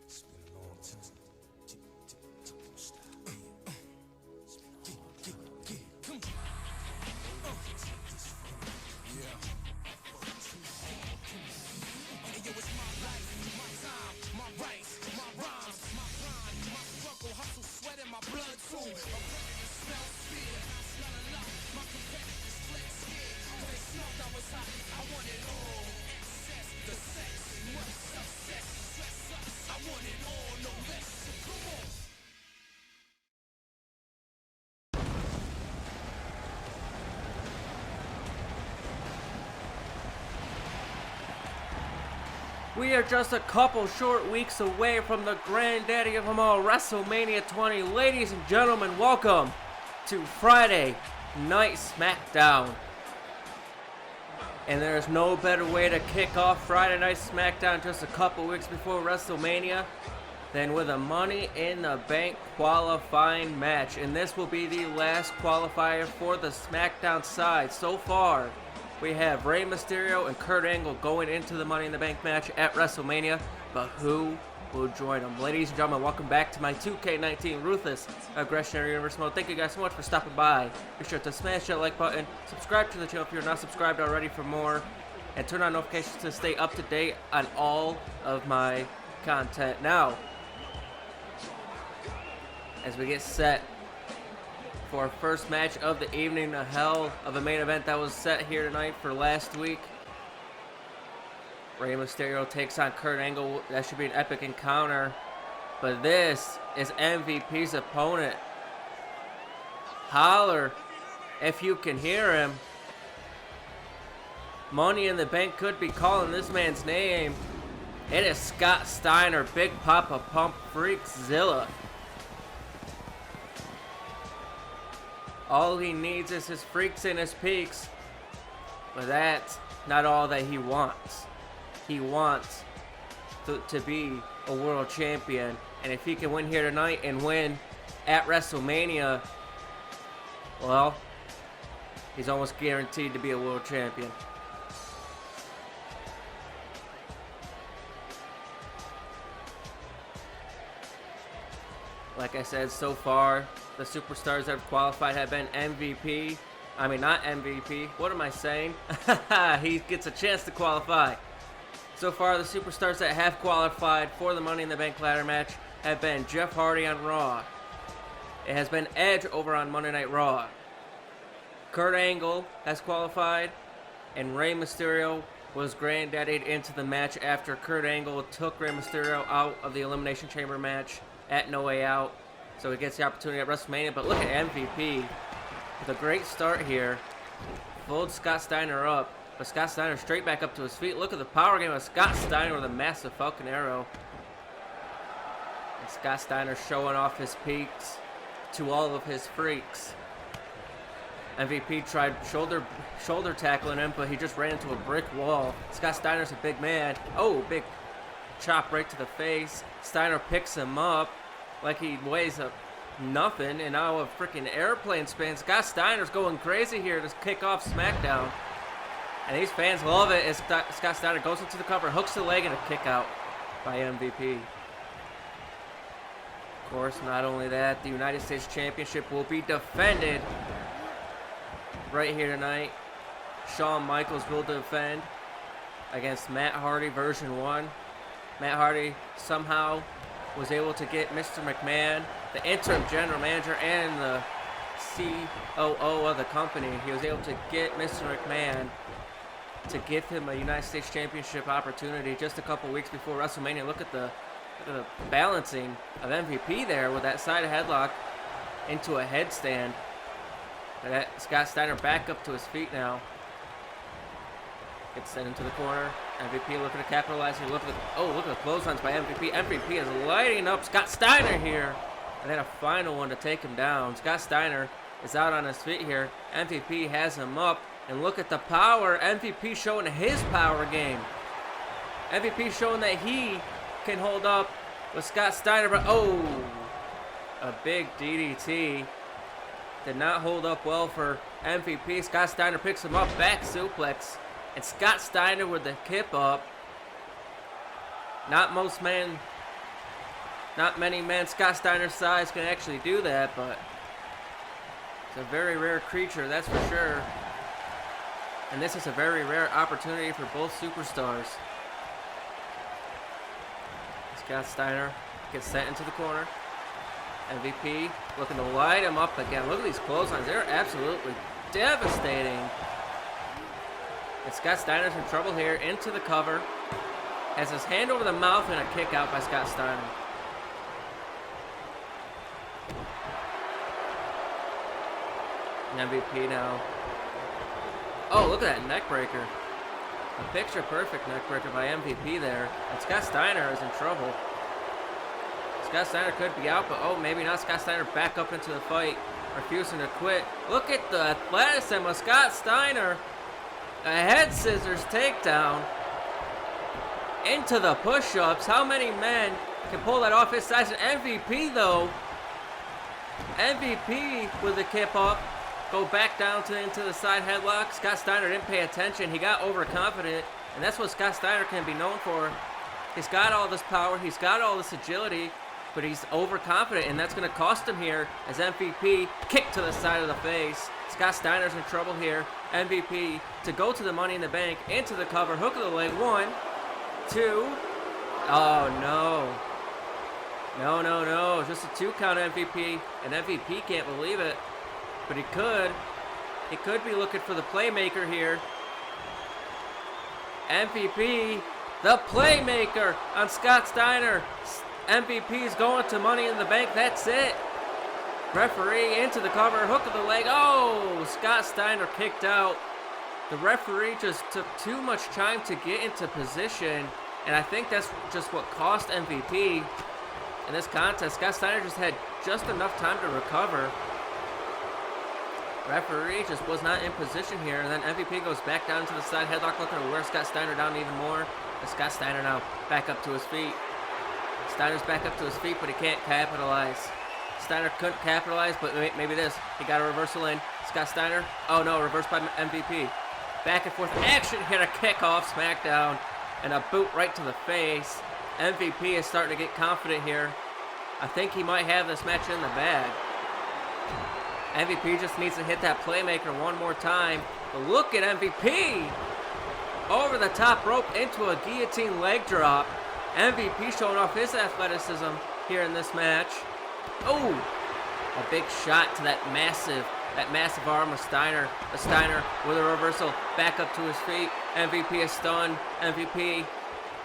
It's been a long time. We are just a couple short weeks away from the granddaddy of them all, WrestleMania 20. Ladies and gentlemen, welcome to Friday Night Smackdown. And there's no better way to kick off Friday Night Smackdown just a couple weeks before WrestleMania than with a Money in the Bank qualifying match. And this will be the last qualifier for the SmackDown side. So far, we have Rey Mysterio and Kurt Angle going into the Money in the Bank match at WrestleMania, but who will join them? Ladies and gentlemen, welcome back to my 2K19 Ruthless Aggression Era Universe mode. Thank you guys so much for stopping by. Be sure to smash that like button, subscribe to the channel if you're not subscribed already for more, and turn on notifications to stay up to date on all of my content. Now, as we get set for our first match of the evening, a hell of a main event that was set here tonight for last week. Rey Mysterio takes on Kurt Angle. That should be an epic encounter. But this is MVP's opponent. Holler if you can hear him. Money in the Bank could be calling this man's name. It is Scott Steiner, Big Papa Pump Freakzilla. All he needs is his freaks and his peaks. But that's not all that he wants. He wants to be a world champion. And if he can win here tonight and win at WrestleMania, well, he's almost guaranteed to be a world champion. Like I said, so far, the superstars that have qualified have been MVP. I mean, not MVP. What am I saying? He gets a chance to qualify. So far, the superstars that have qualified for the Money in the Bank ladder match have been Jeff Hardy on Raw. It has been Edge over on Monday Night Raw. Kurt Angle has qualified, and Rey Mysterio was granddaddied into the match after Kurt Angle took Rey Mysterio out of the Elimination Chamber match at No Way Out. So he gets the opportunity at WrestleMania. But look at MVP with a great start here. Folds Scott Steiner up. But Scott Steiner straight back up to his feet. Look at the power game of Scott Steiner with a massive Falcon Arrow. And Scott Steiner showing off his peaks to all of his freaks. MVP tried shoulder tackling him, but he just ran into a brick wall. Scott Steiner's a big man. Oh, big chop right to the face. Steiner picks him up like he weighs up nothing, and now a freaking airplane spin. Scott Steiner's going crazy here to kick off SmackDown. And these fans love it as Scott Steiner goes into the cover, hooks the leg, and a kick out by MVP. Of course, not only that, the United States Championship will be defended right here tonight. Shawn Michaels will defend against Matt Hardy version 1. Matt Hardy somehow was able to get Mr. McMahon, the interim general manager and the COO of the company. He was able to get Mr. McMahon to give him a United States Championship opportunity just a couple weeks before WrestleMania. Look at the balancing of MVP there with that side headlock into a headstand. And that Scott Steiner back up to his feet now. Gets sent into the corner. MVP looking to capitalize here. Look at the clotheslines by MVP. MVP is lighting up Scott Steiner here. And then a final one to take him down. Scott Steiner is out on his feet here. MVP has him up. And look at the power. MVP showing his power game. MVP showing that he can hold up with Scott Steiner. But oh, a big DDT. Did not hold up well for MVP. Scott Steiner picks him up. Back suplex. And Scott Steiner with the kip up. Not most men Not many men Scott Steiner's size can actually do that, but it's a very rare creature, that's for sure. And this is a very rare opportunity for both superstars. Scott Steiner gets sent into the corner. MVP looking to light him up again. Look at these clotheslines. They're absolutely devastating. And Scott Steiner's in trouble here. Into the cover. Has his hand over the mouth and a kick out by Scott Steiner. And MVP now. Oh, look at that neck breaker. A picture perfect neck breaker by MVP there. And Scott Steiner is in trouble. Scott Steiner could be out, but oh, maybe not. Scott Steiner back up into the fight, refusing to quit. Look at the athleticism of Scott Steiner. A head scissors takedown into the push-ups. How many men can pull that off his size? An MVP, though. MVP with the kip up. Go back down into the side headlock. Scott Steiner didn't pay attention. He got overconfident, and that's what Scott Steiner can be known for. He's got all this power. He's got all this agility. But he's overconfident, and that's going to cost him here as MVP kick to the side of the face. Scott Steiner's in trouble here. MVP to go to the Money in the Bank, into the cover, hook of the leg. 1, 2. Oh, no. No, no, no. Just a 2 count MVP, and MVP can't believe it. But he could. He could be looking for the playmaker here. MVP, the playmaker on Scott Steiner. MVP is going to Money in the Bank. That's it. Referee into the cover. Hook of the leg. Oh, Scott Steiner kicked out. The referee just took too much time to get into position. And I think that's just what cost MVP in this contest. Scott Steiner just had just enough time to recover. Referee just was not in position here. And then MVP goes back down to the side headlock, looking to wear Scott Steiner down even more. And Scott Steiner now back up to his feet. Steiner's back up to his feet, but he can't capitalize. Steiner couldn't capitalize, but maybe this. He got a reversal in. Scott Steiner. Oh no, reversed by MVP. Back and forth action. Hit a kick off SmackDown. And a boot right to the face. MVP is starting to get confident here. I think he might have this match in the bag. MVP just needs to hit that playmaker one more time. But look at MVP. Over the top rope into a guillotine leg drop. MVP showing off his athleticism here in this match. Oh, a big shot to that massive arm of Steiner. A Steiner with a reversal, back up to his feet. MVP is stunned. MVP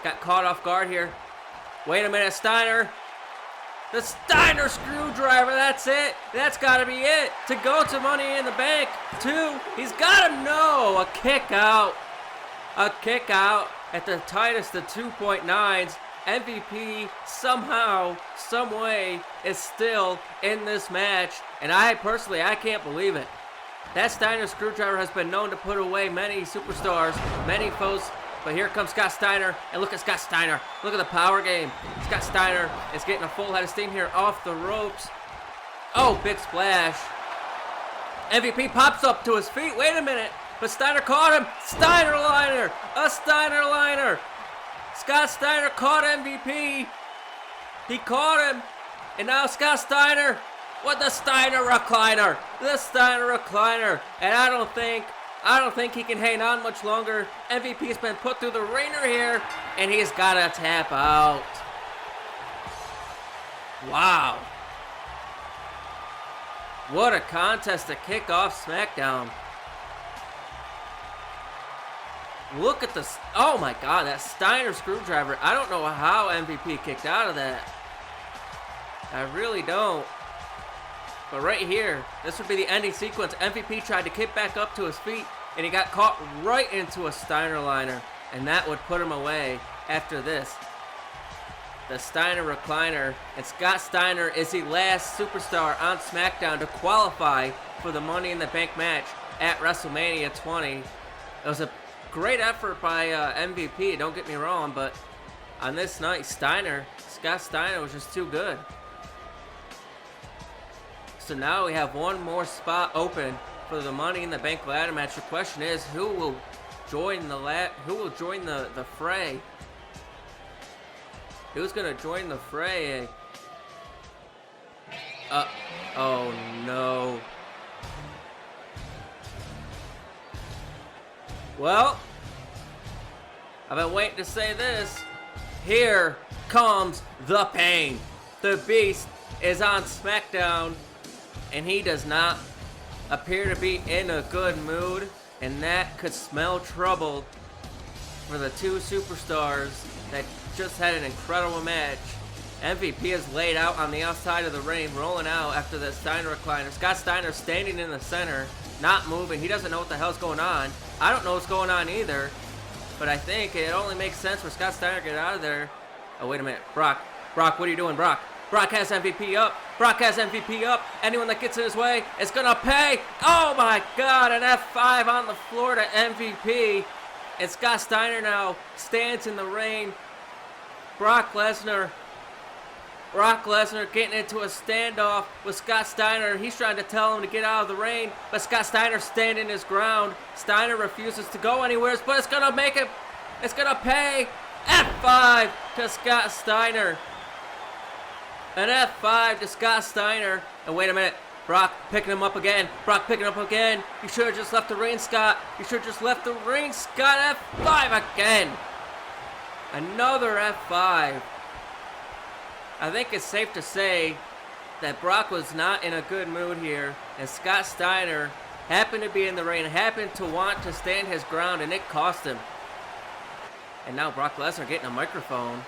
got caught off guard here. Wait a minute, Steiner. The Steiner screwdriver, that's it. That's got to be it. To go to Money in the Bank. 2, he's got to know. A kick out. A kick out at the tightest of 2.9s. MVP somehow, some way is still in this match. And I can't believe it. That Steiner screwdriver has been known to put away many superstars, many foes. But here comes Scott Steiner, and look at Scott Steiner. Look at the power game. Scott Steiner is getting a full head of steam here off the ropes. Oh, big splash. MVP pops up to his feet. Wait a minute. But Steiner caught him. Steiner liner. A Steiner liner. Scott Steiner caught MVP. He caught him. And now Scott Steiner with the Steiner recliner. The Steiner recliner. And I don't think he can hang on much longer. MVP's been put through the ringer here. And he's got to tap out. Wow. What a contest to kick off SmackDown. Look at this. Oh my God, that Steiner screwdriver. I don't know how MVP kicked out of that. I really don't. But right here, this would be the ending sequence. MVP tried to kick back up to his feet, and he got caught right into a Steiner liner. And that would put him away after this. The Steiner recliner. And Scott Steiner is the last superstar on SmackDown to qualify for the Money in the Bank match at WrestleMania 20. It was a great effort by MVP, don't get me wrong, but on this night, Scott Steiner was just too good. So now we have one more spot open for the Money in the Bank ladder match. The question is, who will join the fray? Who's gonna join the fray? Oh no. Well, I've been waiting to say this. Here comes the pain. The Beast is on SmackDown, and he does not appear to be in a good mood, and that could smell trouble for the two superstars that just had an incredible match. MVP is laid out on the outside of the ring, rolling out after the Steiner recliner. Scott Steiner standing in the center, not moving. He doesn't know what the hell's going on. I don't know what's going on either, but I think it only makes sense for Scott Steiner to get out of there. Oh, wait a minute. Brock, what are you doing, Brock? Brock has MVP up. Brock has MVP up. Anyone that gets in his way is going to pay. Oh, my God. An F5 on the floor to MVP. And Scott Steiner now stands in the ring. Brock Lesnar getting into a standoff with Scott Steiner. He's trying to tell him to get out of the ring, but Scott Steiner standing his ground. Steiner refuses to go anywhere, but it's going to make it. It's going to pay. F5 to Scott Steiner. An F5 to Scott Steiner. And wait a minute. Brock picking him up again. You should have just left the ring, Scott. Scott. F5 again. Another F5. I think it's safe to say that Brock was not in a good mood here, and Scott Steiner happened to be in the ring, happened to want to stand his ground, and it cost him. And now Brock Lesnar getting a microphone.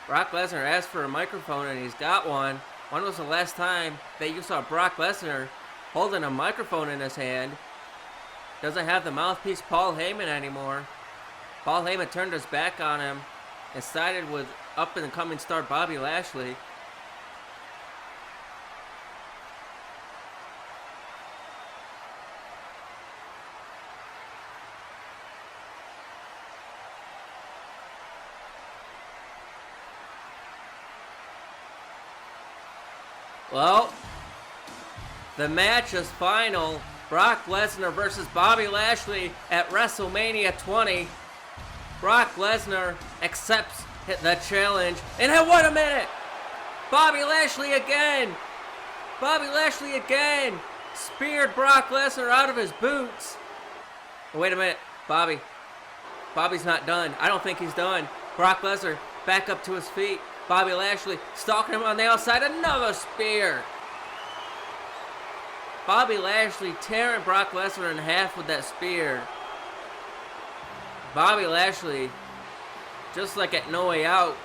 Brock Lesnar asked for a microphone, and he's got one. When was the last time that you saw Brock Lesnar holding a microphone in his hand? Doesn't have the mouthpiece Paul Heyman anymore. Paul Heyman turned his back on him and sided with up-and-coming star Bobby Lashley. Well, the match is final. Brock Lesnar versus Bobby Lashley at WrestleMania 20. Brock Lesnar accepts the challenge. And hey, wait a minute! Bobby Lashley again! Speared Brock Lesnar out of his boots. Oh, wait a minute. Bobby's not done. I don't think he's done. Brock Lesnar back up to his feet. Bobby Lashley stalking him on the outside. Another spear. Bobby Lashley tearing Brock Lesnar in half with that spear. Bobby Lashley, just like at No Way Out,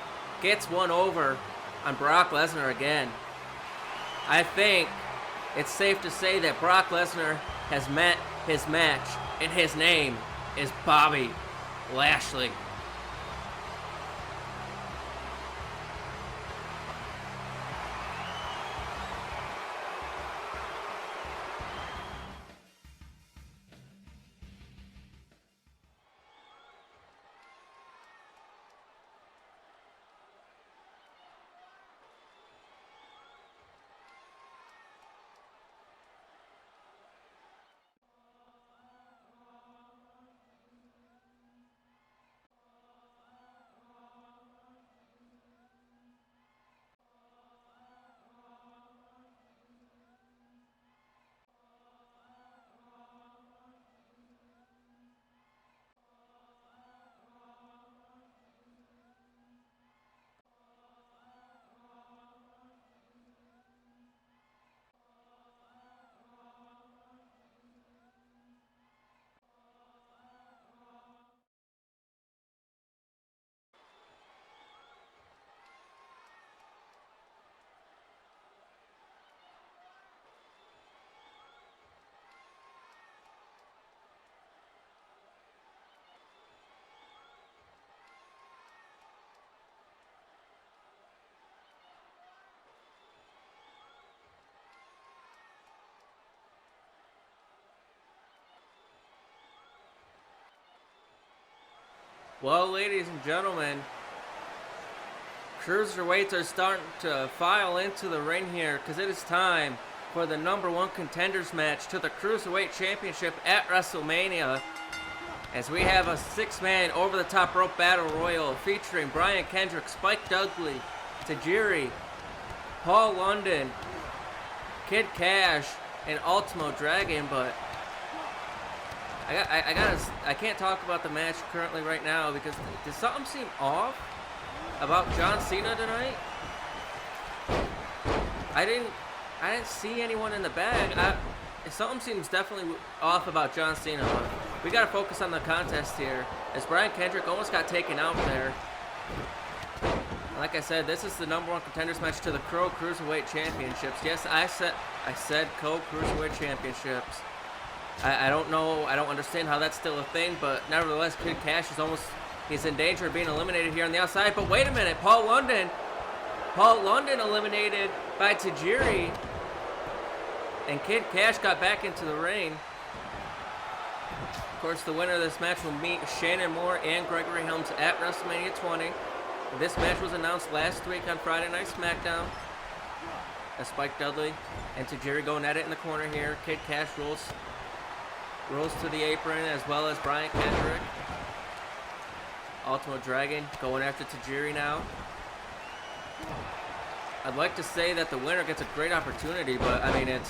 gets one over on Brock Lesnar again. I think it's safe to say that Brock Lesnar has met his match, and his name is Bobby Lashley. Well, ladies and gentlemen, cruiserweights are starting to file into the ring here because it is time for the #1 contenders match to the Cruiserweight Championship at WrestleMania. As we have a 6-man over-the-top rope battle royal featuring Brian Kendrick, Spike Dudley, Tajiri, Paul London, Kid Cash, and Ultimo Dragon, but I can't talk about the match currently right now because does something seem off about John Cena tonight? I didn't see anyone in the bag. Something seems definitely off about John Cena. But we got to focus on the contest here, as Brian Kendrick almost got taken out there. Like I said, this is the #1 contenders match to the Pro Cruiserweight Championships. Yes, I said Co Cruiserweight Championships. I don't know. I don't understand how that's still a thing, but nevertheless, Kid Cash he's in danger of being eliminated here on the outside. But wait a minute, Paul London eliminated by Tajiri, and Kid Cash got back into the ring. Of course, the winner of this match will meet Shannon Moore and Gregory Helms at WrestleMania 20. This match was announced last week on Friday Night Smackdown. As Spike Dudley and Tajiri going at it in the corner here. Kid Cash rolls to the apron, as well as Brian Kendrick. Ultimo Dragon going after Tajiri now. I'd like to say that the winner gets a great opportunity, but I mean,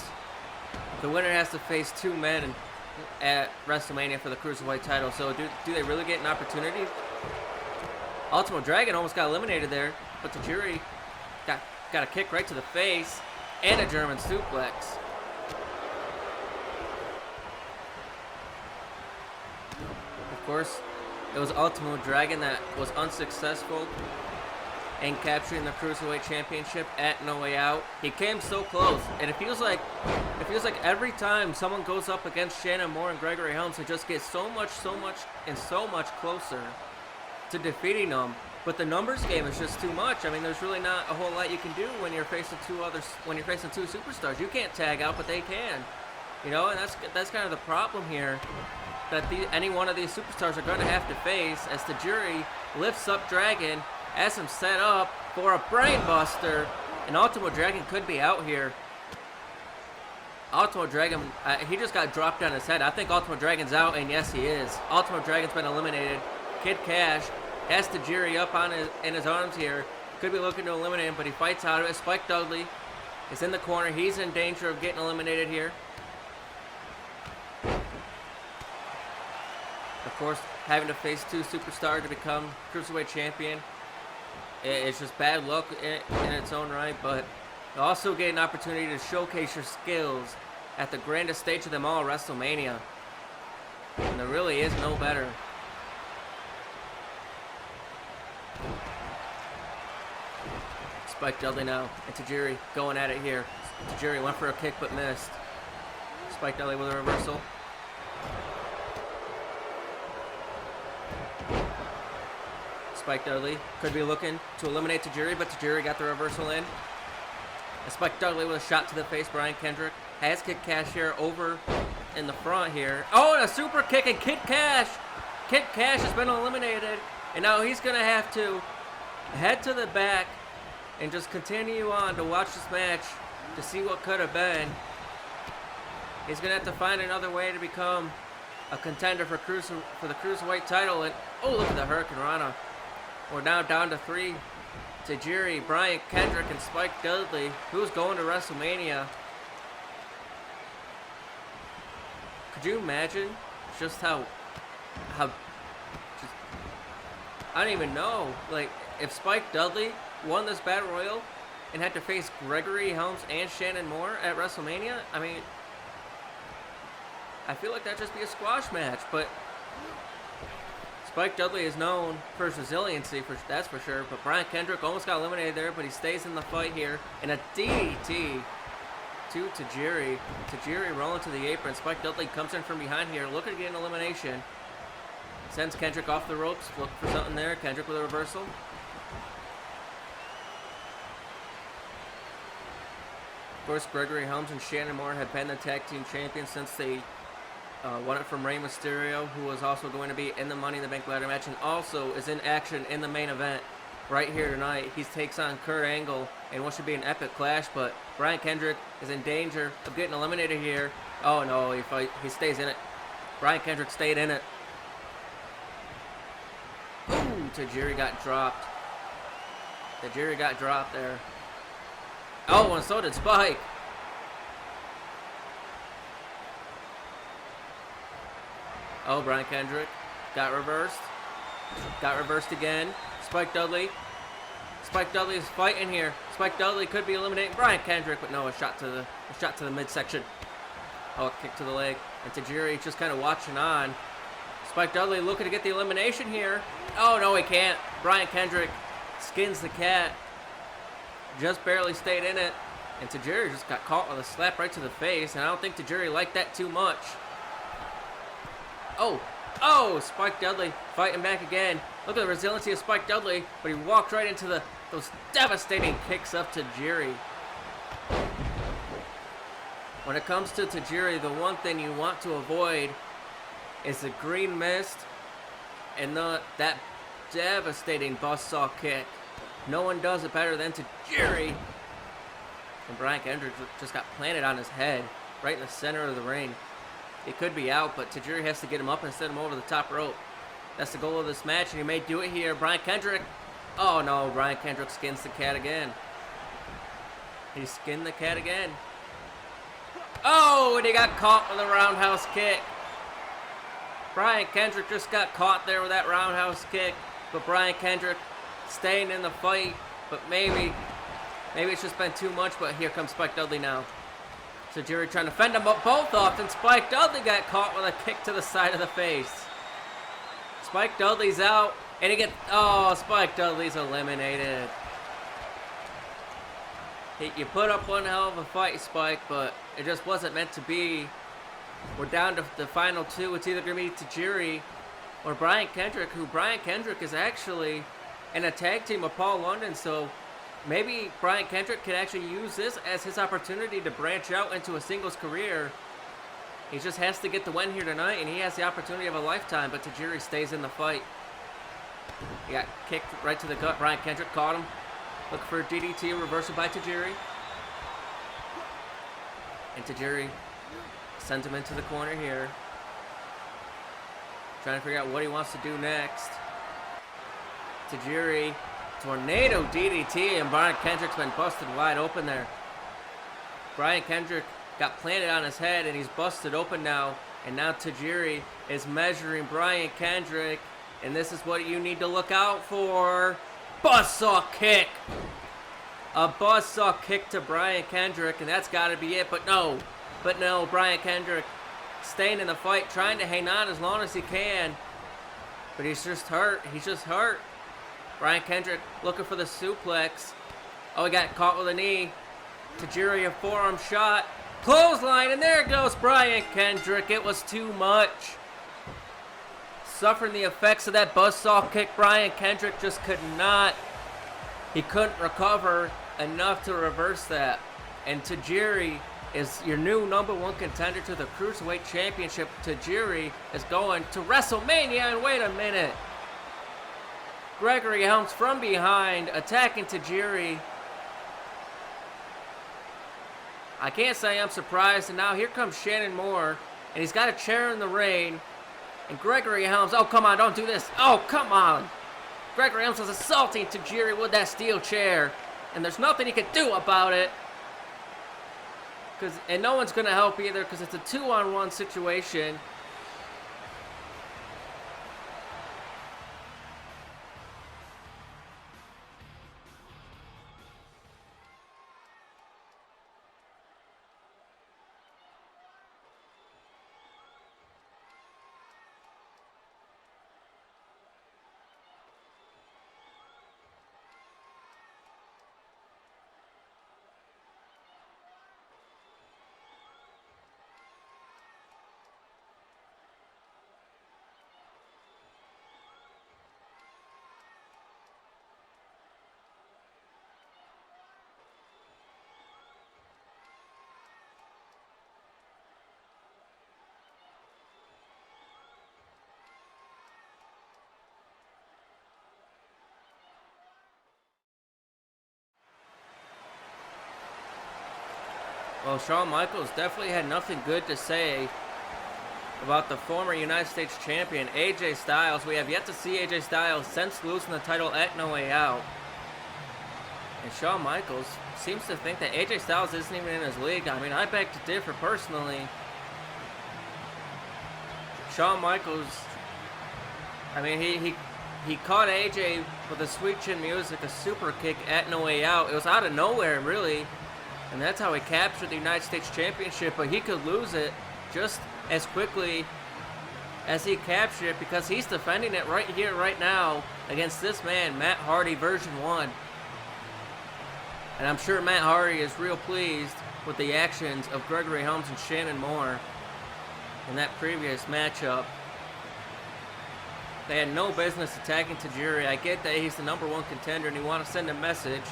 the winner has to face 2 men at WrestleMania for the Cruiserweight title. So do they really get an opportunity? Ultimo Dragon almost got eliminated there, but Tajiri got a kick right to the face and a German suplex. Of course, it was Ultimo Dragon that was unsuccessful in capturing the Cruiserweight Championship at No Way Out. He came so close, and it feels like every time someone goes up against Shannon Moore and Gregory Helms, it just gets so much closer to defeating them. But the numbers game is just too much. I mean, there's really not a whole lot you can do when you're facing 2 superstars. You can't tag out, but they can. You know, and that's kind of the problem here, that any one of these superstars are going to have to face, as Tajiri lifts up Dragon, has him set up for a brain buster, and Ultimo Dragon could be out here. Ultimo Dragon, he just got dropped on his head. I think Ultimo Dragon's out, and yes, he is. Ultimo Dragon's been eliminated. Kid Cash has Tajiri up in his arms here. Could be looking to eliminate him, but he fights out of it. Spike Dudley is in the corner. He's in danger of getting eliminated here. Of course, having to face 2 superstars to become Cruiserweight Champion, it's just bad luck in its own right, but you also get an opportunity to showcase your skills at the grandest stage of them all, WrestleMania. And there really is no better. Spike Dudley now, and Tajiri going at it here. Tajiri went for a kick but missed. Spike Dudley with a reversal. Spike Dudley could be looking to eliminate Tajiri, but Tajiri got the reversal in. And Spike Dudley with a shot to the face. Brian Kendrick has Kid Cash here over in the front here. Oh, and a super kick, and Kid Cash has been eliminated, and now he's going to have to head to the back and just continue on to watch this match to see what could have been. He's going to have to find another way to become a contender for the Cruiserweight title. And oh, look at the Hurricane Rana. We're now down to 3. Tajiri, Brian Kendrick, and Spike Dudley. Who's going to WrestleMania? Could you imagine just how I don't even know. Like, if Spike Dudley won this Battle Royal and had to face Gregory Helms and Shannon Moore at WrestleMania, I mean, I feel like that'd just be a squash match, but Spike Dudley is known for his resiliency, that's for sure. But Brian Kendrick almost got eliminated there, but he stays in the fight here. And a DDT to Tajiri. Tajiri rolling to the apron. Spike Dudley comes in from behind here, looking to get an elimination. Sends Kendrick off the ropes, looking for something there. Kendrick with a reversal. Of course, Gregory Helms and Shannon Moore have been the tag team champions since they won it from Rey Mysterio, who was also going to be in the Money in the Bank ladder match and also is in action in the main event right here tonight. He takes on Kurt Angle in what should be an epic clash, but Brian Kendrick is in danger of getting eliminated here. Oh no, he stays in it. Brian Kendrick stayed in it. Ooh, Tajiri got dropped. Tajiri got dropped there. Oh, and so did Spike. Oh, Brian Kendrick got reversed. Got reversed again. Spike Dudley. Spike Dudley is fighting here. Spike Dudley could be eliminating Brian Kendrick, but no, a shot to the midsection. Oh, a kick to the leg. And Tajiri just kind of watching on. Spike Dudley looking to get the elimination here. Oh, no, he can't. Brian Kendrick skins the cat. Just barely stayed in it. And Tajiri just got caught with a slap right to the face. And I don't think Tajiri liked that too much. Oh, Spike Dudley fighting back again. Look at the resiliency of Spike Dudley. But he walked right into those devastating kicks of Tajiri. When it comes to Tajiri, the one thing you want to avoid is the green mist and that devastating buzzsaw kick. No one does it better than Tajiri. And Brian Kendrick just got planted on his head, right in the center of the ring. He could be out, but Tajiri has to get him up and send him over the top rope. That's the goal of this match, and he may do it here. Brian Kendrick. Oh no, Brian Kendrick skins the cat again. He skinned the cat again. Oh, and he got caught with a roundhouse kick. Brian Kendrick just got caught there with that roundhouse kick. But Brian Kendrick staying in the fight. But maybe it's just been too much. But here comes Spike Dudley now. Tajiri trying to fend them both off. And Spike Dudley got caught with a kick to the side of the face. Spike Dudley's out. And he Spike Dudley's eliminated. You put up one hell of a fight, Spike, but it just wasn't meant to be. We're down to the final two. It's either going to be Tajiri or Brian Kendrick, who Brian Kendrick is actually in a tag team with Paul London, so maybe Brian Kendrick could actually use this as his opportunity to branch out into a singles career. He just has to get the win here tonight, and he has the opportunity of a lifetime, but Tajiri stays in the fight. He got kicked right to the gut. Brian Kendrick caught him. Look for a DDT, reversal by Tajiri. And Tajiri sends him into the corner here. Trying to figure out what he wants to do next. Tajiri, tornado DDT, and Brian Kendrick's been busted wide open there. Brian Kendrick got planted on his head, and he's busted open now. And now Tajiri is measuring Brian Kendrick. And this is what you need to look out for. Buzzsaw kick. A buzzsaw kick to Brian Kendrick, and that's got to be it. But no, Brian Kendrick staying in the fight, trying to hang on as long as he can. But he's just hurt. Brian Kendrick looking for the suplex. Oh, he got caught with a knee. Tajiri, a forearm shot. Clothesline, and there goes Brian Kendrick. It was too much. Suffering the effects of that buzzsaw kick, Brian Kendrick just he couldn't recover enough to reverse that. And Tajiri is your new #1 contender to the Cruiserweight Championship. Tajiri is going to WrestleMania, and wait a minute. Gregory Helms from behind, attacking Tajiri. I can't say I'm surprised, and now here comes Shannon Moore, and he's got a chair in the ring. And Gregory Helms, oh, come on, don't do this. Oh, come on. Gregory Helms was assaulting Tajiri with that steel chair. And there's nothing he can do about it. And no one's going to help either because it's a 2-on-1 situation. Well, Shawn Michaels definitely had nothing good to say about the former United States champion, AJ Styles. We have yet to see AJ Styles since losing the title at No Way Out. And Shawn Michaels seems to think that AJ Styles isn't even in his league. I mean, I beg to differ personally. Shawn Michaels, I mean, he caught AJ with a sweet chin music, a super kick at No Way Out. It was out of nowhere, really. And that's how he captured the United States Championship. But he could lose it just as quickly as he captured it, because he's defending it right here, right now, against this man, Matt Hardy version 1. And I'm sure Matt Hardy is real pleased with the actions of Gregory Helms and Shannon Moore in that previous matchup. They had no business attacking Tajiri. I get that he's the #1 contender and you want to send a message,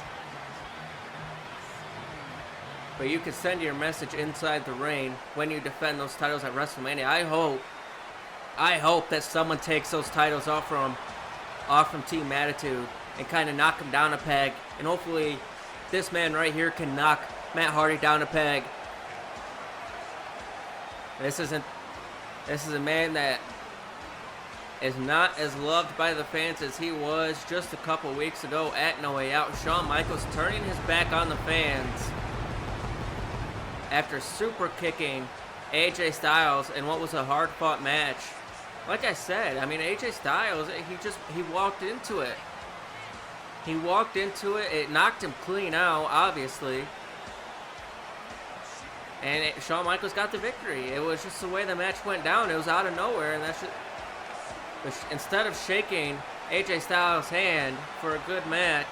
but you can send your message inside the ring when you defend those titles at WrestleMania. I hope that someone takes those titles off from Team Attitude and kind of knock them down a peg. And hopefully this man right here can knock Matt Hardy down a peg. This is a man that is not as loved by the fans as he was just a couple weeks ago at No Way Out. Shawn Michaels turning his back on the fans after super kicking AJ Styles in what was a hard-fought match. Like I said, I mean, AJ Styles, he walked into it. He walked into it. It knocked him clean out, obviously. And Shawn Michaels got the victory. It was just the way the match went down. It was out of nowhere, and that's just, instead of shaking AJ Styles' hand for a good match,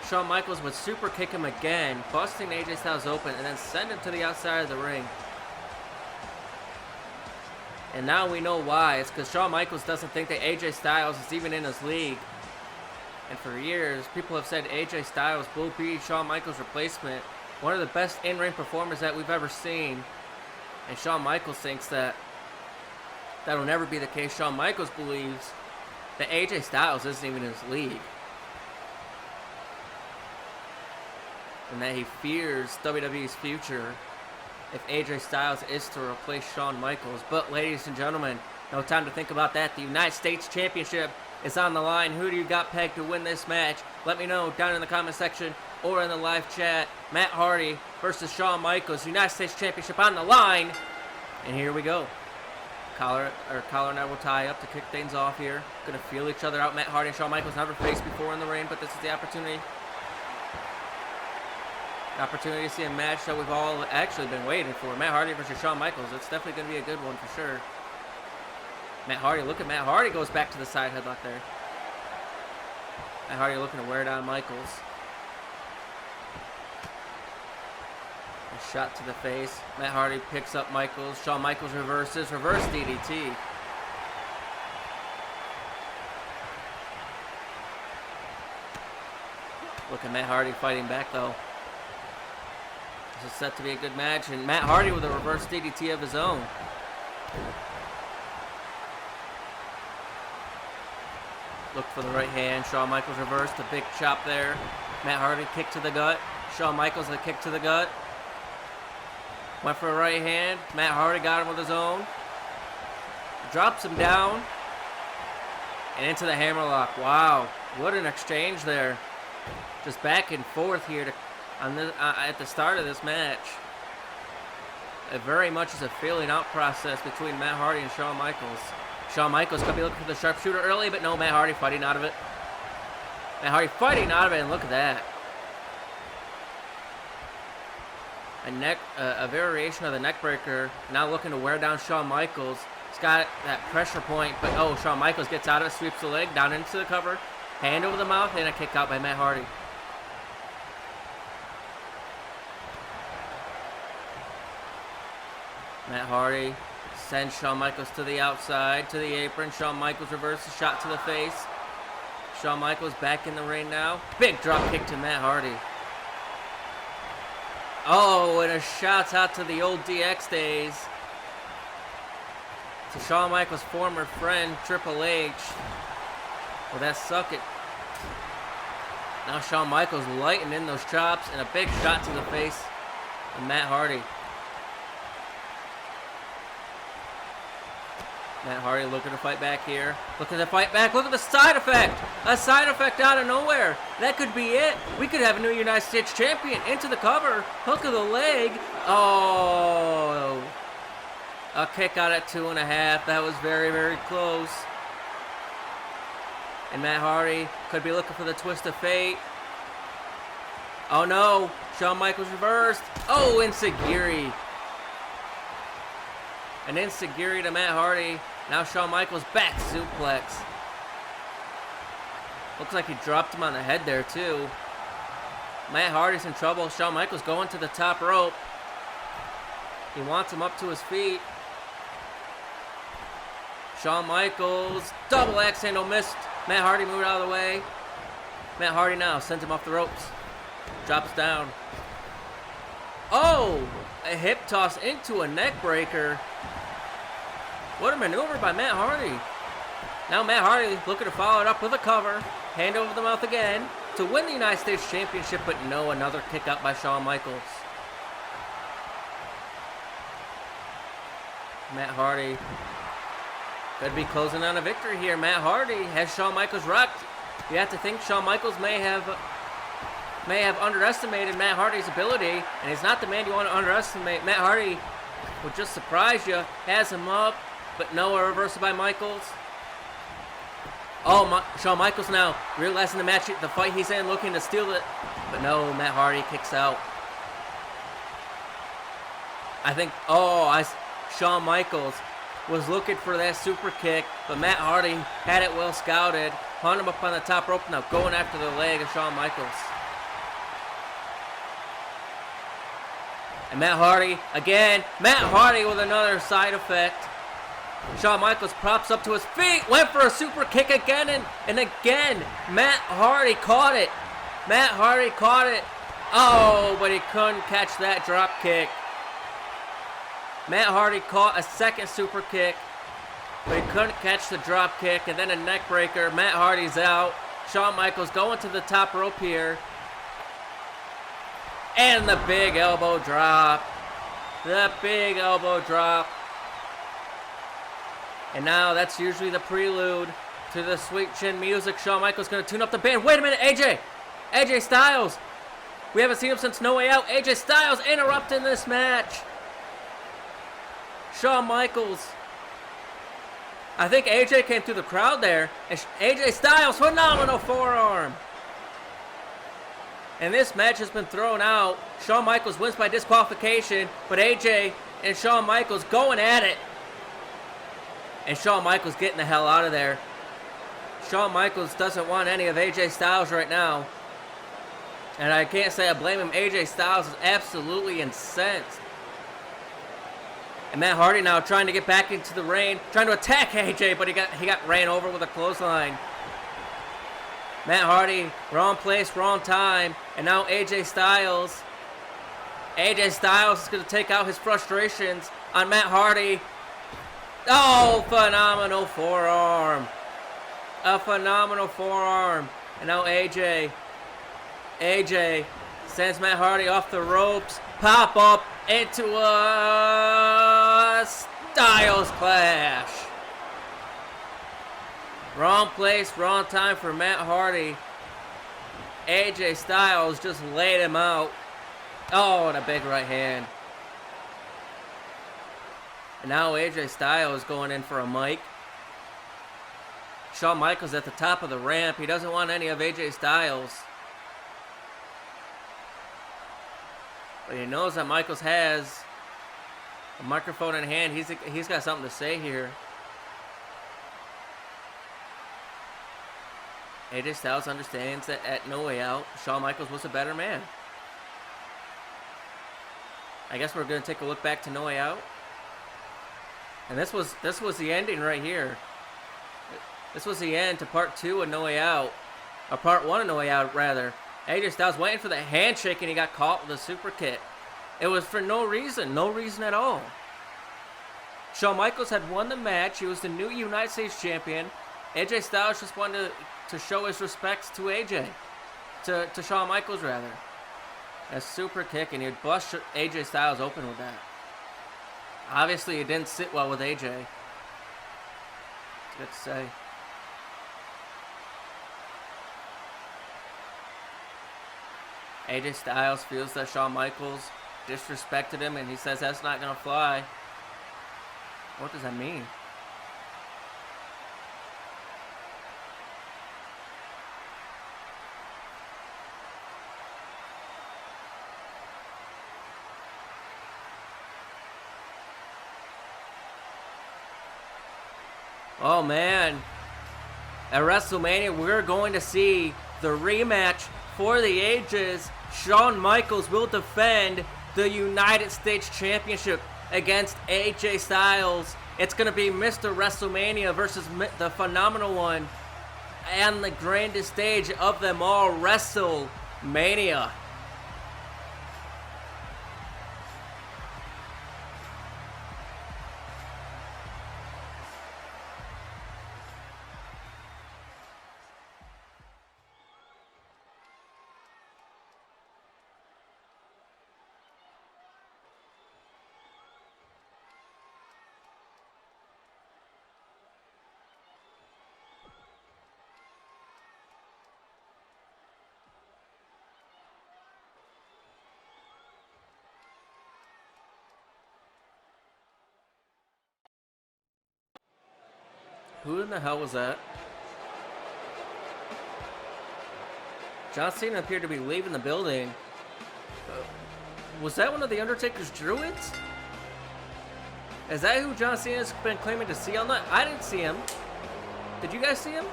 Shawn Michaels would super kick him again, busting AJ Styles open, and then send him to the outside of the ring. And now we know why. It's because Shawn Michaels doesn't think that AJ Styles is even in his league. And for years, people have said AJ Styles will be Shawn Michaels' replacement. One of the best in-ring performers that we've ever seen. And Shawn Michaels thinks that that'll never be the case. Shawn Michaels believes that AJ Styles isn't even in his league. And that he fears WWE's future if AJ Styles is to replace Shawn Michaels. But ladies and gentlemen, no time to think about that. The United States Championship is on the line. Who do you got pegged to win this match? Let me know down in the comment section or in the live chat. Matt Hardy versus Shawn Michaels. United States Championship on the line. And here we go. Collar and I will tie up to kick things off here. Gonna feel each other out. Matt Hardy and Shawn Michaels never faced before in the ring, but this is the opportunity. The opportunity to see a match that we've all actually been waiting for. Matt Hardy versus Shawn Michaels. It's definitely going to be a good one for sure. Matt Hardy, look at Matt Hardy, goes back to the side headlock there. Matt Hardy looking to wear down Michaels. A shot to the face. Matt Hardy picks up Michaels. Shawn Michaels reverses. Reverse DDT. Look at Matt Hardy fighting back though. This is set to be a good match, and Matt Hardy with a reverse DDT of his own. Look for the right hand. Shawn Michaels reversed, a big chop there. Matt Hardy kick to the gut. Shawn Michaels a kick to the gut. Went for a right hand. Matt Hardy got him with his own. Drops him down. And into the hammerlock. Wow, what an exchange there. Just back and forth here at the start of this match. It very much is a feeling out process between Matt Hardy and Shawn Michaels. Shawn Michaels could be looking for the sharpshooter early, but no, Matt Hardy fighting out of it. Matt Hardy fighting out of it, and look at that. A variation of the neck breaker, now looking to wear down Shawn Michaels. He's got that pressure point, but oh, Shawn Michaels gets out of it, sweeps the leg, down into the cover, hand over the mouth, and a kick out by Matt Hardy. Matt Hardy sends Shawn Michaels to the outside, to the apron. Shawn Michaels reverses, shot to the face. Shawn Michaels back in the ring now. Big drop kick to Matt Hardy. Oh, and a shot out to the old DX days. To Shawn Michaels' former friend, Triple H. Well, that suck it. Now Shawn Michaels lighting in those chops, and a big shot to the face of Matt Hardy. Matt Hardy looking to fight back here. Looking to fight back. Look at the side effect. A side effect out of nowhere. That could be it. We could have a new United States champion into the cover. Hook of the leg. Oh. A kick out at 2.5. That was very, very close. And Matt Hardy could be looking for the twist of fate. Oh no. Shawn Michaels reversed. Oh, Enziguri. An Enziguri to Matt Hardy. Now Shawn Michaels back suplex. Looks like he dropped him on the head there too. Matt Hardy's in trouble. Shawn Michaels going to the top rope. He wants him up to his feet. Shawn Michaels, double axe handle missed. Matt Hardy moved out of the way. Matt Hardy now sends him off the ropes. Drops down. Oh, a hip toss into a neck breaker. What a maneuver by Matt Hardy. Now Matt Hardy looking to follow it up with a cover. Hand over the mouth again to win the United States Championship, but no, another kick out by Shawn Michaels. Matt Hardy could be closing on a victory here. Matt Hardy has Shawn Michaels rocked. You have to think Shawn Michaels may have underestimated Matt Hardy's ability, and he's not the man you want to underestimate. Matt Hardy will just surprise you, has him up, but no, a reversal by Michaels. Oh, Shawn Michaels now realizing the match, the fight he's in, looking to steal it, but no, Matt Hardy kicks out. I think, Shawn Michaels was looking for that super kick, but Matt Hardy had it well scouted, hung him up on the top rope, now going after the leg of Shawn Michaels. And Matt Hardy, again, Matt Hardy with another side effect. Shawn Michaels props up to his feet, went for a super kick again, and again, Matt Hardy caught it. Matt Hardy caught it. Oh, but he couldn't catch that drop kick. Matt Hardy caught a second super kick, but he couldn't catch the drop kick, and then a neck breaker. Matt Hardy's out. Shawn Michaels going to the top rope here. And the big elbow drop. The big elbow drop. And now that's usually the prelude to the sweet chin music. Shawn Michaels going to tune up the band. Wait a minute, AJ Styles. We haven't seen him since No Way Out. AJ Styles interrupting this match. Shawn Michaels. I think AJ came through the crowd there. And AJ Styles, phenomenal forearm. And this match has been thrown out. Shawn Michaels wins by disqualification, but AJ and Shawn Michaels going at it. And Shawn Michaels getting the hell out of there. Shawn Michaels doesn't want any of AJ Styles right now. And I can't say I blame him. AJ Styles is absolutely incensed. And Matt Hardy now trying to get back into the ring, trying to attack AJ, but he got ran over with a clothesline. Matt Hardy, wrong place, wrong time. And now AJ Styles. AJ Styles is going to take out his frustrations on Matt Hardy. Oh, phenomenal forearm. A phenomenal forearm. And now AJ sends Matt Hardy off the ropes. Pop up into a Styles clash. Wrong place, wrong time for Matt Hardy. AJ Styles just laid him out. Oh, and a big right hand. And now AJ Styles going in for a mic. Shawn Michaels at the top of the ramp. He doesn't want any of AJ Styles. But he knows that Michaels has a microphone in hand. He's got something to say here. AJ Styles understands that at No Way Out, Shawn Michaels was a better man. I guess we're going to take a look back to No Way Out. And this was the ending right here. This was the end to part 2 of No Way Out. Or part 1 of No Way Out, rather. AJ Styles waiting for the handshake and he got caught with a super kick. It was for no reason at all. Shawn Michaels had won the match. He was the new United States champion. AJ Styles just wanted to show his respects to AJ. To Shawn Michaels, rather. A super kick, and he'd bust AJ Styles open with that. Obviously, it didn't sit well with AJ. Good to say. AJ Styles feels that Shawn Michaels disrespected him, and he says that's not going to fly. What does that mean? Oh man, at WrestleMania we're going to see the rematch for the ages. Shawn Michaels will defend the United States Championship against AJ Styles. It's going to be Mr. WrestleMania versus the phenomenal one and the grandest stage of them all, WrestleMania. Who in the hell was that? John Cena appeared to be leaving the building. Was that one of the Undertaker's druids? Is that who John Cena's been claiming to see all night? I didn't see him. Did you guys see him?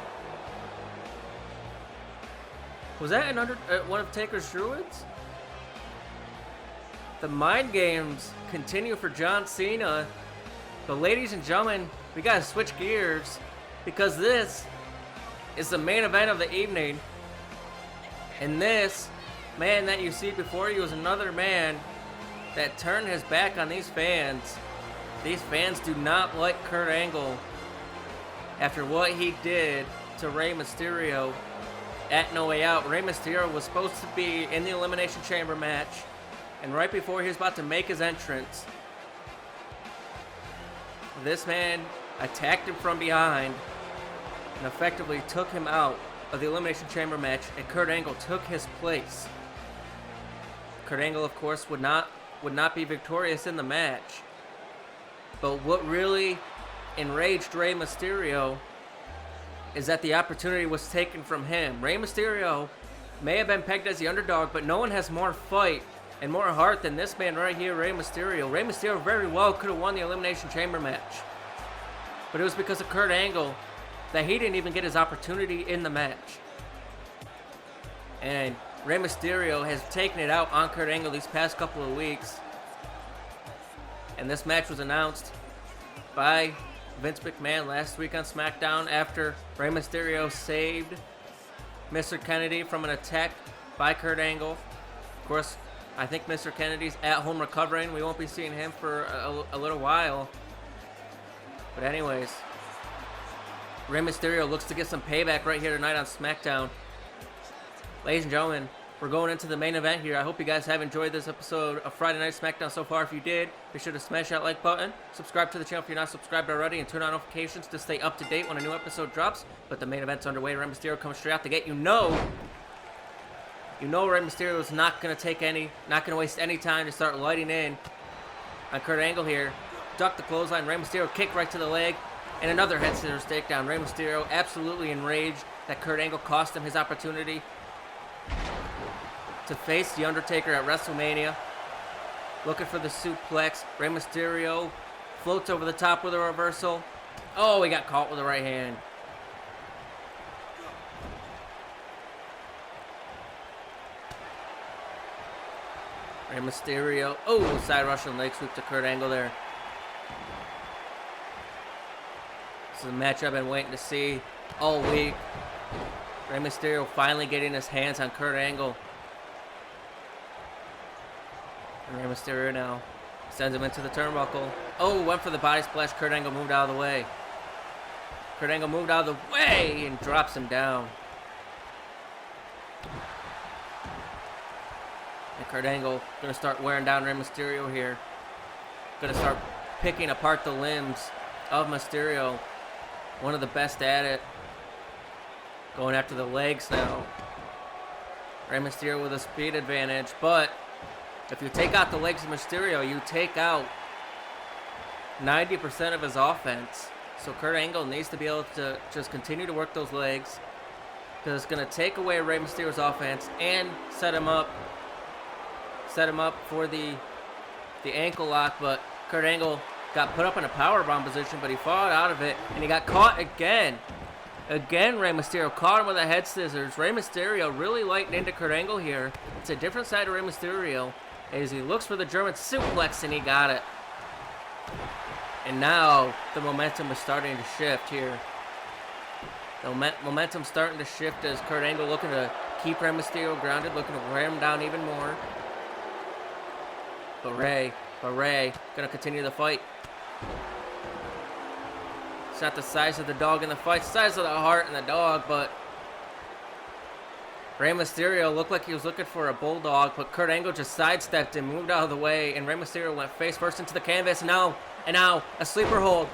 Was that one of Taker's druids? The mind games continue for John Cena. But ladies and gentlemen, we gotta switch gears because this is the main event of the evening. And this man that you see before you is another man that turned his back on these fans. These fans do not like Kurt Angle after what he did to Rey Mysterio at No Way Out. Rey Mysterio was supposed to be in the Elimination Chamber match, and right before he was about to make his entrance, this man attacked him from behind and effectively took him out of the Elimination Chamber match, and Kurt Angle took his place. Kurt Angle, of course, would not be victorious in the match. But what really enraged Rey Mysterio is that the opportunity was taken from him. Rey Mysterio may have been pegged as the underdog, but no one has more fight and more heart than this man right here, Rey Mysterio. Rey Mysterio very well could have won the Elimination Chamber match. But it was because of Kurt Angle that he didn't even get his opportunity in the match. And Rey Mysterio has taken it out on Kurt Angle these past couple of weeks. And this match was announced by Vince McMahon last week on SmackDown after Rey Mysterio saved Mr. Kennedy from an attack by Kurt Angle. Of course, I think Mr. Kennedy's at home recovering. We won't be seeing him for a little while. But anyways, Rey Mysterio looks to get some payback right here tonight on SmackDown. Ladies and gentlemen, we're going into the main event here. I hope you guys have enjoyed this episode of Friday Night Smackdown so far. If you did, be sure to smash that like button, subscribe to the channel if you're not subscribed already, and turn on notifications to stay up to date when a new episode drops. But the main event's underway. Rey Mysterio comes straight out the gate. You know Rey Mysterio is not going to waste any time to start lighting in on Kurt Angle here. Duck the clothesline. Rey Mysterio kick right to the leg, and another head scissors takedown. Rey Mysterio absolutely enraged that Kurt Angle cost him his opportunity to face The Undertaker at WrestleMania. Looking for the suplex. Rey Mysterio floats over the top with a reversal. Oh, he got caught with the right hand. Rey Mysterio. Oh, side Russian leg sweep to Kurt Angle there. This is a match I've been waiting to see all week. Rey Mysterio finally getting his hands on Kurt Angle. And Rey Mysterio now sends him into the turnbuckle. Oh, went for the body splash. Kurt Angle moved out of the way. Kurt Angle moved out of the way and drops him down. And Kurt Angle going to start wearing down Rey Mysterio here. Going to start picking apart the limbs of Mysterio. One of the best at it. Going after the legs now. Rey Mysterio with a speed advantage, but if you take out the legs of Mysterio, you take out 90% of his offense. So Kurt Angle needs to be able to just continue to work those legs, because it's going to take away Rey Mysterio's offense and set him up for the ankle lock. But Kurt Angle got put up in a powerbomb position, but he fought out of it, and he got caught again. Again, Rey Mysterio caught him with a head scissors. Rey Mysterio really lighting into Kurt Angle here. It's a different side of Rey Mysterio as he looks for the German suplex, and he got it. And now the momentum is starting to shift here. The momentum starting to shift as Kurt Angle looking to keep Rey Mysterio grounded, looking to wear him down even more. But Rey gonna continue the fight. It's not the size of the dog in the fight, it's the size of the heart in the dog, but Rey Mysterio looked like he was looking for a bulldog, but Kurt Angle just sidestepped and moved out of the way, and Rey Mysterio went face first into the canvas, and now a sleeper hold.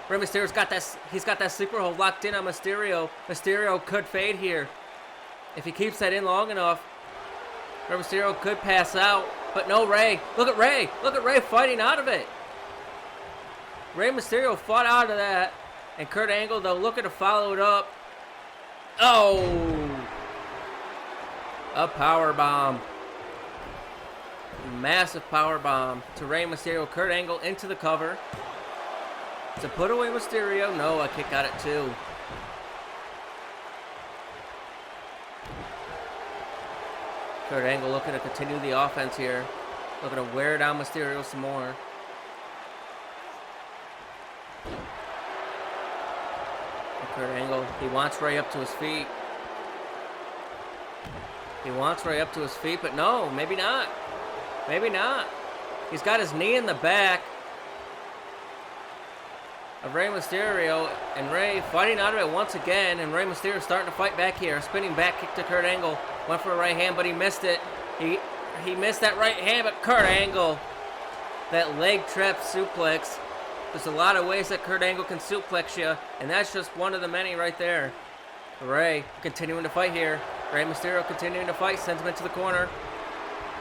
Rey Mysterio's got that sleeper hold locked in on Mysterio. Mysterio could fade here. If he keeps that in long enough, Rey Mysterio could pass out, but no, Rey. Look at Rey fighting out of it. Rey Mysterio fought out of that. And Kurt Angle, though, looking to follow it up. Oh! A powerbomb. Massive powerbomb to Rey Mysterio. Kurt Angle into the cover. To put away Mysterio. No, a kick out at 2. Kurt Angle looking to continue the offense here. Looking to wear down Mysterio some more. Kurt Angle, he wants Rey up to his feet. But no, maybe not. He's got his knee in the back of Rey Mysterio, and Rey fighting out of it once again, and Rey Mysterio starting to fight back here. A spinning back kick to Kurt Angle. Went for a right hand, but he missed it. He missed that right hand, but Kurt Angle, that leg trap suplex. There's a lot of ways that Kurt Angle can suplex you, and that's just one of the many right there. Rey continuing to fight here. Rey Mysterio continuing to fight, sends him into the corner.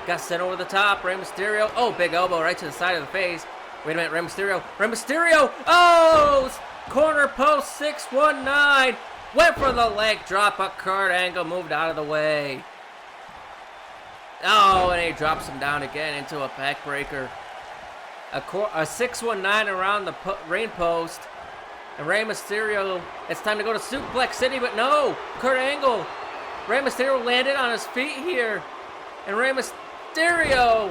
Got sent over the top. Rey Mysterio. Oh, big elbow right to the side of the face. Wait a minute, Rey Mysterio. Oh! Corner post 619. Went for the leg drop, but Kurt Angle moved out of the way. Oh, and he drops him down again into a backbreaker. A 619 around the ring post. And Rey Mysterio, it's time to go to Suplex City, but no! Kurt Angle. Rey Mysterio landed on his feet here. And Rey Mysterio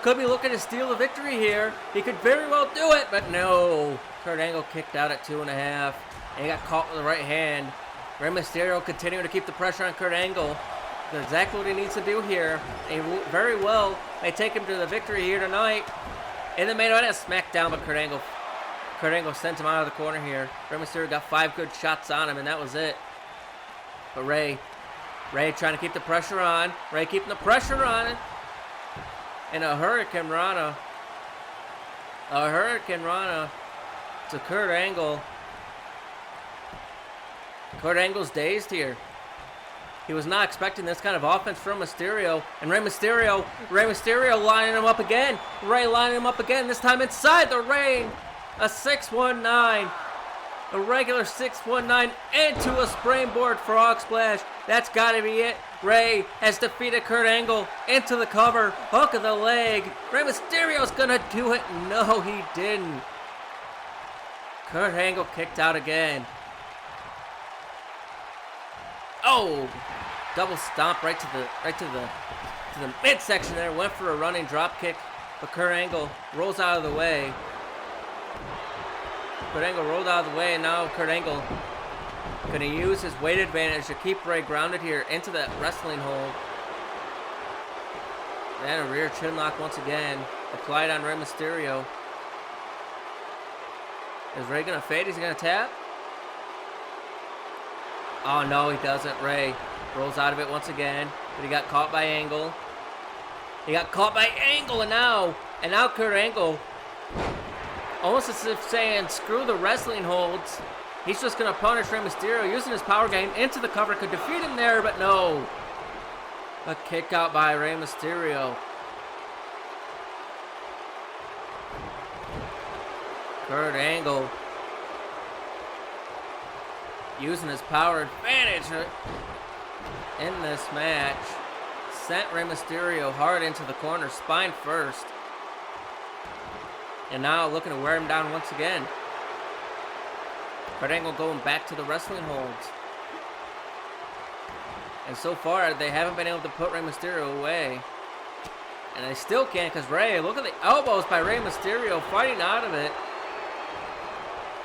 could be looking to steal the victory here. He could very well do it, but no. Kurt Angle kicked out at 2.5. And he got caught with the right hand. Rey Mysterio continuing to keep the pressure on Kurt Angle. That's exactly what he needs to do here. And he very well may take him to the victory here tonight. In the main event of SmackDown, but Kurt Angle sent him out of the corner here. Rey Mysterio got 5 good shots on him, and that was it. But Rey trying to keep the pressure on. Rey keeping the pressure on. And a Hurricane Rana. To Kurt Angle. Kurt Angle's dazed here. He was not expecting this kind of offense from Mysterio. And Rey Mysterio lining him up again. Rey lining him up again, this time inside the ring. A 619. A regular 619 into a springboard frog splash. That's got to be it. Rey has defeated Kurt Angle into the cover. Hook of the leg. Rey Mysterio's going to do it. No, he didn't. Kurt Angle kicked out again. Oh, double stomp right to the midsection there. Went for a running drop kick, but Kurt Angle rolls out of the way. Kurt Angle rolled out of the way, and now Kurt Angle going to use his weight advantage to keep Rey grounded here into that wrestling hold. And a rear chin lock once again applied on Rey Mysterio. Is Rey going to fade? Is he going to tap? Oh, no, he doesn't. Rey rolls out of it once again, but he got caught by Angle. And now Kurt Angle Almost as if saying, screw the wrestling holds. He's just going to punish Rey Mysterio using his power game into the cover. Could defeat him there, but no. A kick out by Rey Mysterio. Kurt Angle using his power advantage in this match. Sent Rey Mysterio hard into the corner, spine first. And now looking to wear him down once again. Kurt Angle going back to the wrestling holds. And so far, they haven't been able to put Rey Mysterio away. And they still can't, because Rey, look at the elbows by Rey Mysterio fighting out of it.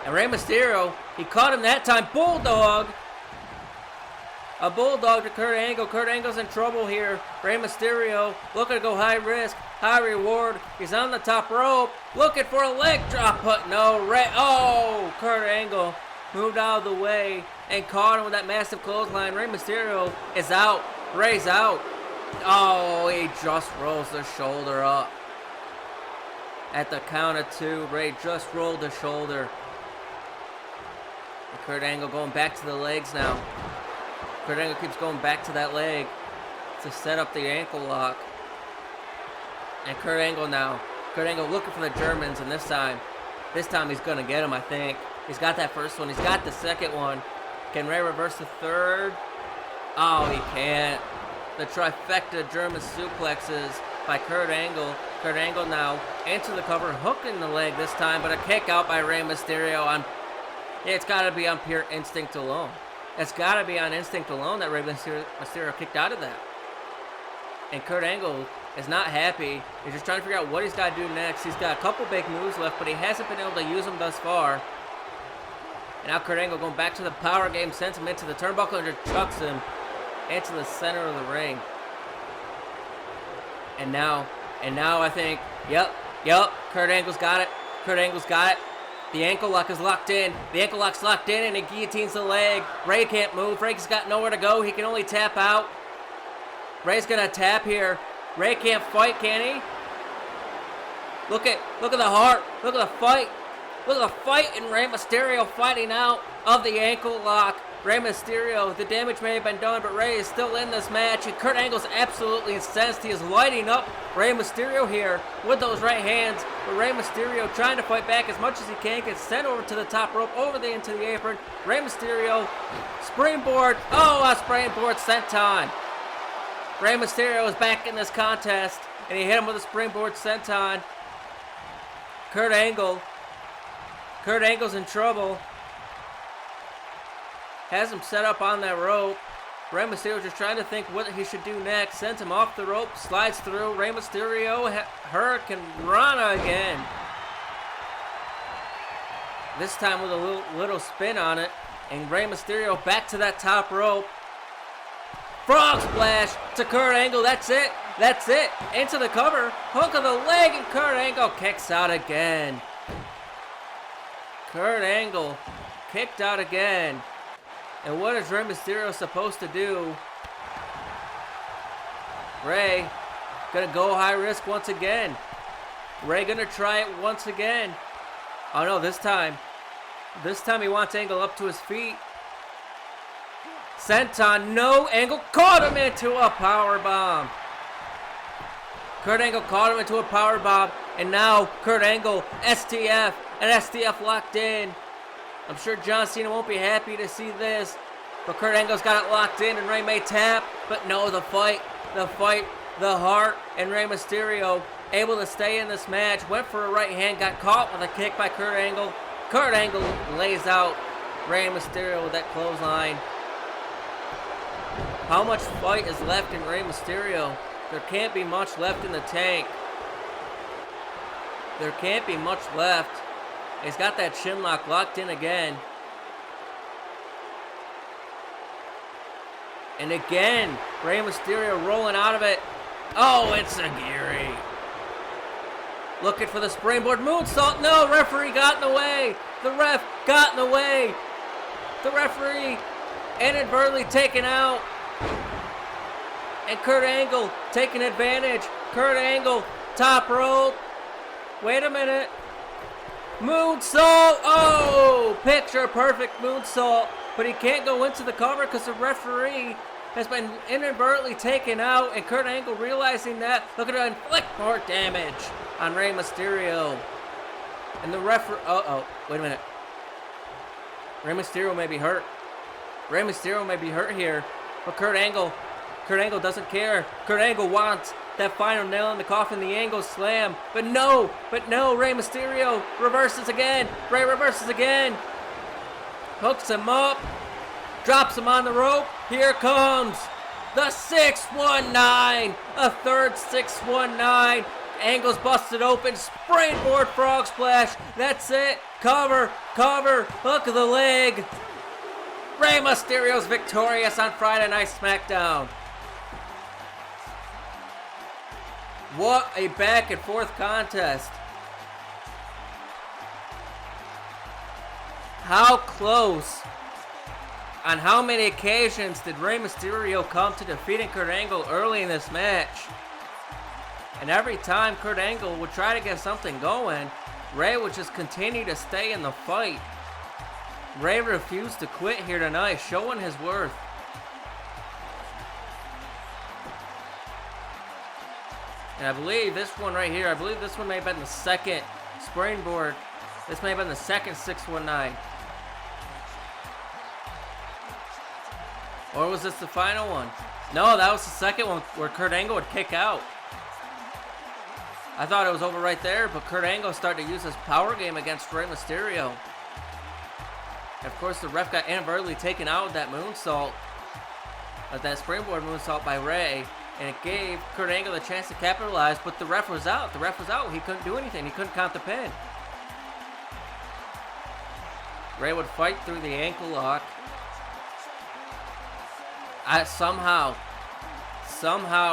And Rey Mysterio, he caught him that time. Bulldog. A bulldog to Kurt Angle. Kurt Angle's in trouble here. Rey Mysterio looking to go high risk, high reward. He's on the top rope, looking for a leg drop, but no. Oh, Kurt Angle moved out of the way and caught him with that massive clothesline. Rey Mysterio is out. Rey's out. Oh, he just rolls the shoulder up. At the count of 2, Rey just rolled the shoulder. And Kurt Angle going back to the legs now. Kurt Angle keeps going back to that leg to set up the ankle lock. And Kurt Angle now. Kurt Angle looking for the Germans, and this time he's going to get him, I think. He's got that first one. He's got the second one. Can Rey reverse the third? Oh, he can't. The trifecta German suplexes by Kurt Angle. Kurt Angle now into the cover, hooking the leg this time, but a kick out by Rey Mysterio. It's got to be on pure instinct alone. It's got to be on instinct alone that Rey Mysterio kicked out of that. And Kurt Angle is not happy. He's just trying to figure out what he's got to do next. He's got a couple big moves left, but he hasn't been able to use them thus far. And now Kurt Angle going back to the power game, sends him into the turnbuckle and just chucks him into the center of the ring. And now I think, yep, Kurt Angle's got it. Kurt Angle's got it. The ankle lock is locked in. The ankle lock's locked in, and it guillotines the leg. Rey can't move. Rey's got nowhere to go. He can only tap out. Rey's gonna tap here. Rey can't fight, can he? Look at the heart. Look at the fight. Look at the fight, and Rey Mysterio fighting out of the ankle lock. Rey Mysterio, the damage may have been done, but Rey is still in this match, and Kurt Angle's absolutely incensed. He is lighting up Rey Mysterio here with those right hands, but Rey Mysterio trying to fight back as much as he can, gets sent over to the top rope, into the apron. Rey Mysterio, springboard, a springboard senton. Rey Mysterio is back in this contest, and he hit him with a springboard senton. Kurt Angle's in trouble. Has him set up on that rope. Rey Mysterio just trying to think what he should do next. Sends him off the rope, slides through. Rey Mysterio, Hurricane Rana again. This time with a little spin on it. And Rey Mysterio back to that top rope. Frog splash to Kurt Angle. That's it. Into the cover. Hook of the leg, and Kurt Angle kicks out again. Kurt Angle kicked out again. And what is Rey Mysterio supposed to do? Rey gonna go high risk once again. Rey gonna try it once again. Oh no, this time he wants Angle up to his feet. Senton, no, Angle caught him into a power bomb. Kurt Angle caught him into a power bomb, and now Kurt Angle, STF, and STF locked in. I'm sure John Cena won't be happy to see this, but Kurt Angle's got it locked in, and Rey may tap, but no, the heart, and Rey Mysterio able to stay in this match, went for a right hand, got caught with a kick by Kurt Angle. Kurt Angle lays out Rey Mysterio with that clothesline. How much fight is left in Rey Mysterio? There can't be much left in the tank. There can't be much left. He's got that shin lock locked in again. And again, Rey Mysterio rolling out of it. Oh, it's a Giri. Looking for the springboard moonsault. No, referee got in the way. The ref got in the way. The referee inadvertently taken out. And Kurt Angle taking advantage. Kurt Angle, top rope. Wait a minute. Moonsault! Oh! Picture perfect moonsault. But he can't go into the cover because the referee has been inadvertently taken out. And Kurt Angle realizing that, look at it, inflict more damage on Rey Mysterio. And the referee, wait a minute. Rey Mysterio may be hurt. Rey Mysterio may be hurt here. But Kurt Angle doesn't care. Kurt Angle wants that final nail in the coffin, the Angle slam. But no, Rey Mysterio reverses again. Rey reverses again. Hooks him up. Drops him on the rope. Here comes the 619. A third 619. Angle's busted open. Springboard frog splash. That's it. Cover. Hook of the leg. Rey Mysterio's victorious on Friday Night Smackdown. What a back and forth contest. How close, on how many occasions did Rey Mysterio come to defeating Kurt Angle early in this match? And every time Kurt Angle would try to get something going, Rey would just continue to stay in the fight. Rey refused to quit here tonight, showing his worth. And I believe this one right here, this one may have been the second springboard. This may have been the second 619. Or was this the final one? No, that was the second one where Kurt Angle would kick out. I thought it was over right there, but Kurt Angle started to use his power game against Rey Mysterio. And of course, the ref got inadvertently taken out with that moonsault, that springboard moonsault by Rey, and it gave Kurt Angle the chance to capitalize, but the ref was out. He couldn't do anything. He couldn't count the pin. Rey would fight through the ankle lock. Somehow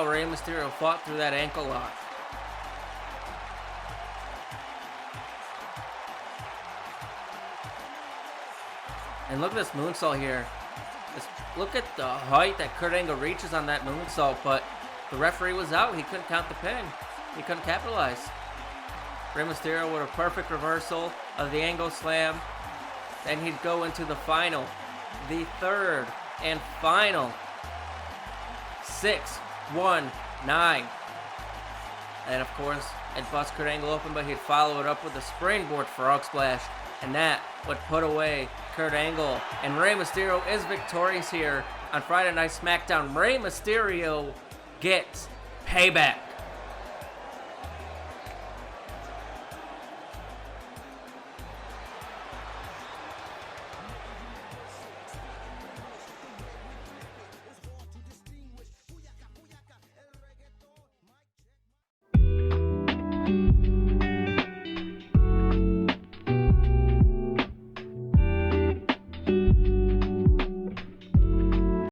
Rey Mysterio fought through that ankle lock. And look at this moonsault here. Look at the height that Kurt Angle reaches on that moonsault, but the referee was out. He couldn't count the pin. He couldn't capitalize. Rey Mysterio with a perfect reversal of the Angle slam. Then he'd go into the final, the third and final 619. And of course, it bust Kurt Angle open, but he'd follow it up with a springboard frog splash, and that would put away Kurt Angle. And Rey Mysterio is victorious here on Friday Night Smackdown. Rey Mysterio gets payback.